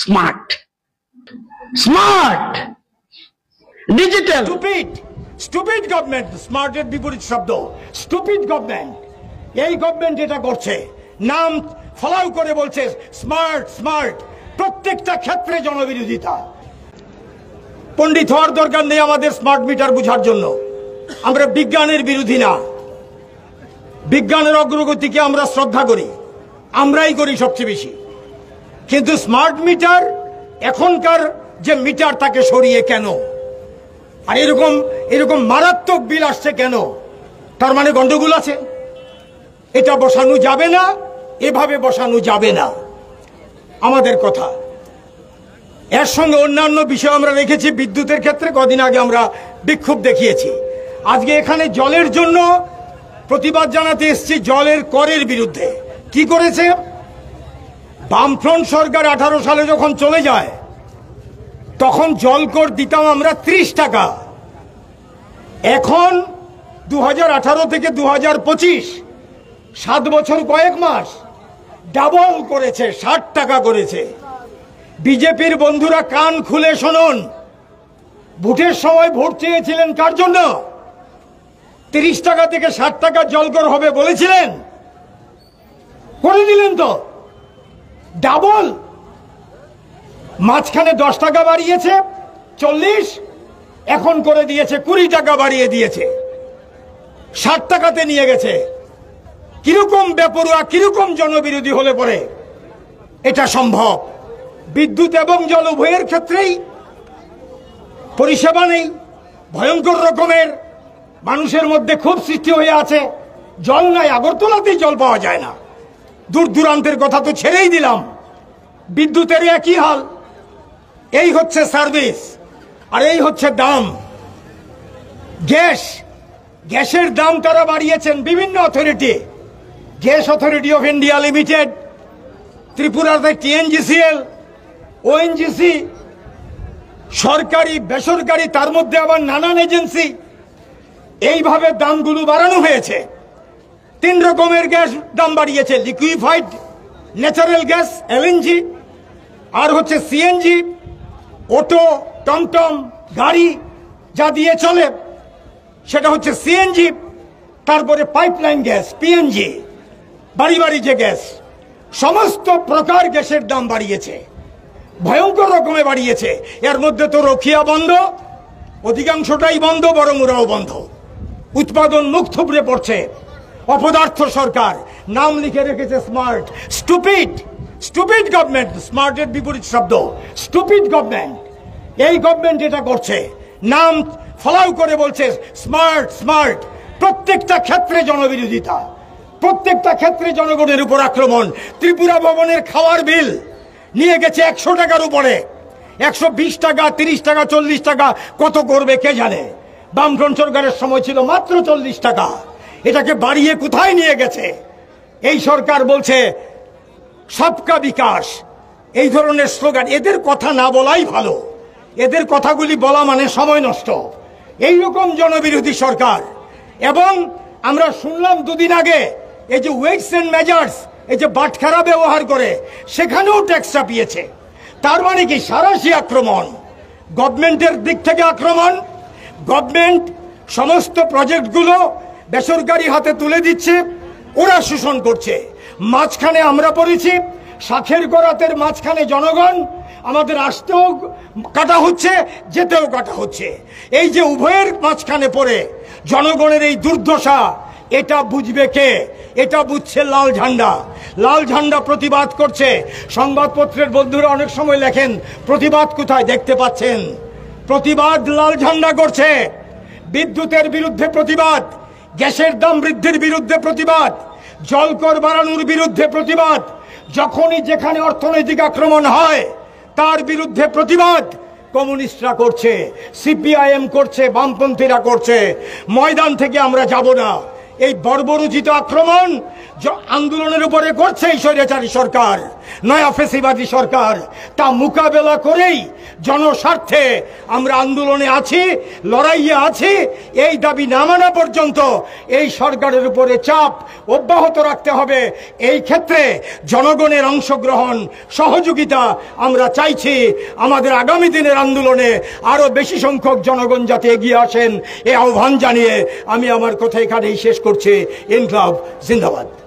Smart smart digital stupid government. স্মার্টের বিপরীত শব্দ স্টুপিড গভর্নমেন্ট। এই গভর্নমেন্ট এটা করছে, নাম ফলাও করে বলছে স্মার্ট স্মার্ট, প্রত্যেকটা ক্ষেত্রে জনবিরোধিতা। পণ্ডিত হওয়ার দরকার নেই আমাদের স্মার্ট মিটার বুঝার জন্য। আমরা বিজ্ঞানের বিরোধী না, বিজ্ঞানের অগ্রগতিকে আমরা শ্রদ্ধা করি, আমরাই করি সবচেয়ে বেশি। কিন্তু স্মার্ট মিটার এখনকার যে মিটার তাকে সরিয়ে কেন, আর এরকম মারাত্মক বিল আসছে কেন? তার মানে গন্ডগোল আছে। এটা বসানো যাবে না, এভাবে বসানো যাবে না আমাদের কথা। এর সঙ্গে অন্যান্য বিষয় আমরা রেখেছি। বিদ্যুতের ক্ষেত্রে কদিন আগে আমরা বিক্ষোভ দেখিয়েছি। আজকে এখানে জলের জন্য প্রতিবাদ জানাতে এসেছি, জলের করের বিরুদ্ধে। কি করেছে বামফ্রন্ট সরকার? 18 সালে যখন চলে যায় তখন জল কর দিতাম আমরা 30 টাকা। এখন 2018 থেকে 2025 7 বছর কয়েক মাস ডাবল করেছে, 60 টাকা করেছে। বিজেপির বন্ধুরা কান খুলে শুনুন, ভোটের সময় ভোট চেয়েছিলেন কার জন্য? 30 টাকা থেকে 60 টাকা জলকর হবে বলেছিলেন, করে দিলেন তো ডাবল। মাঝখানে 10 টাকা বাড়িয়েছে 40, এখন করে দিয়েছে 20 টাকা বাড়িয়ে দিয়েছে, 60 টাকাতে নিয়ে গেছে। কিরকম বেপরোয়া, কিরকম জনবিরোধী হলে পরে এটা সম্ভব? বিদ্যুৎ এবং জল উভয়ের ক্ষেত্রেই পরিষেবা নেই, ভয়ঙ্কর রকমের মানুষের মধ্যে ক্ষোভ সৃষ্টি হয়ে আছে। জল নাই, আগরতলাতেই জল পাওয়া যায় না। দূর দূরান্তের কথা তো ছেড়েই দিলাম, বিদ্যুতের একই হাল। এই হচ্ছে সার্ভিস, আর এই হচ্ছে দাম। গ্যাসের দাম তারা বাড়িয়েছেন বিভিন্ন authority, gas authority of India limited, ত্রিপুরাতে TNGCL, ONGC, সরকারি বেসরকারি, তার মধ্যে আবার নানান এজেন্সি। এইভাবে দামগুলো বাড়ানো হয়েছে। 3 রকমের গ্যাস দাম বাড়িয়েছে, লিকুইফাইড ন্যাচারাল গ্যাস LNG, আর হচ্ছে CNG, অটো টমটম গাড়ি যা দিয়ে চলে সেটা হচ্ছে CNG, তারপরে পাইপলাইন গ্যাস PNG, বাড়ি বাড়ি যে গ্যাস, সমস্ত প্রকার গ্যাসের দাম বাড়িয়েছে, ভয়ঙ্কর রকমে বাড়িয়েছে। এর মধ্যে তো রক্ষিয়া বন্ধ, অধিকাংশটাই বন্ধ, বড়মুড়াও বন্ধ। উৎপাদন মুখ থুবড়ে পড়ছে। অপদার্থ সরকার, নাম লিখে রেখেছে স্মার্ট। Stupid government. স্মার্টের বিপরীত শব্দ স্টুপিড গভর্নমেন্ট। এই গভর্নমেন্ট এটা করছে, নাম ফলাও করে বলছে স্মার্ট স্মার্ট, প্রত্যেকটা ক্ষেত্রে জনবিরোধিতা, প্রত্যেকটা ক্ষেত্রে জনগণের উপর আক্রমণ। ত্রিপুরা ভবনের খাওয়ার বিল নিয়ে গেছে 100 টাকার উপরে, 120 টাকা, 30 টাকা, 40 টাকা, কত করবে কে জানে। বামফ্রন্ট সরকারের সময় ছিল মাত্র 40 টাকা, এটাকে বাড়িয়ে কোথায় নিয়ে গেছে। এই সরকার বলছে সবকা বিকাশ, এই ধরনের স্লোগান। এদের কথা না বলাই ভালো, এদের কথাগুলি বলা মানে সময় নষ্ট। এইরকম জনবিরোধী সরকার। এবং আমরা শুনলাম 2 দিন আগে এই যে ওয়েটস এন্ড মেজার্স, এই যে বাটখারা ব্যবহার করে সেখানেও ট্যাক্স চাপিয়েছে। তার মানে কি সারাশি আক্রমণ, গভর্নমেন্টের দিক থেকে আক্রমণ। গভর্নমেন্ট সমস্ত প্রজেক্টগুলো বেসরকারি হাতে তুলে দিচ্ছে, ওরা শোষণ করছে। মাঝখানে আমরা পড়েছি, শাখের গরাতের মাঝখানে জনগণ। আমাদের আসতেও কাটা হচ্ছে, যেতেও কাটা হচ্ছে। এই যে উভয়ের মাঝখানে পড়ে জনগণের এই দুর্দশা, এটা বুঝবে কে? এটা বুঝছে লাল ঝান্ডা। লাল ঝান্ডা প্রতিবাদ করছে। সংবাদপত্রের বন্ধুরা অনেক সময় লেখেন প্রতিবাদ কোথায়, দেখতে পাচ্ছেন প্রতিবাদ লাল ঝান্ডা করছে। বিদ্যুতের বিরুদ্ধে প্রতিবাদ, গ্যাসের দাম বৃদ্ধির বিরুদ্ধে প্রতিবাদ, জলকর বাড়ানোর বিরুদ্ধে প্রতিবাদ। যখনই যেখানে অর্থনৈতিক আক্রমণ হয় তার বিরুদ্ধে প্রতিবাদ কমিউনিস্টরা করছে, CPIM করছে, বামপন্থীরা করছে। ময়দান থেকে আমরা যাব না। এই বর্বরোচিত আক্রমণ আন্দোলনের উপরে করছে এই স্বৈরাচারী সরকার। নয়া ফেসিবাদী সরকার, তা মোকাবেলা করেই জনস্বার্থে আমরা আন্দোলনে আছি, লড়াইয়ে আছি। এই দাবি না মানা পর্যন্ত এই সরকারের উপরে চাপ অব্যাহত রাখতে হবে। এই ক্ষেত্রে জনগণের অংশগ্রহণ, সহযোগিতা আমরা চাইছি। আমাদের আগামী দিনের আন্দোলনে আরো বেশি সংখ্যক জনগণ যাতে এগিয়ে আসেন, এই আহ্বান জানিয়ে আমি আমার কথা এখানেই শেষ করছি। ইনকলাব জিন্দাবাদ।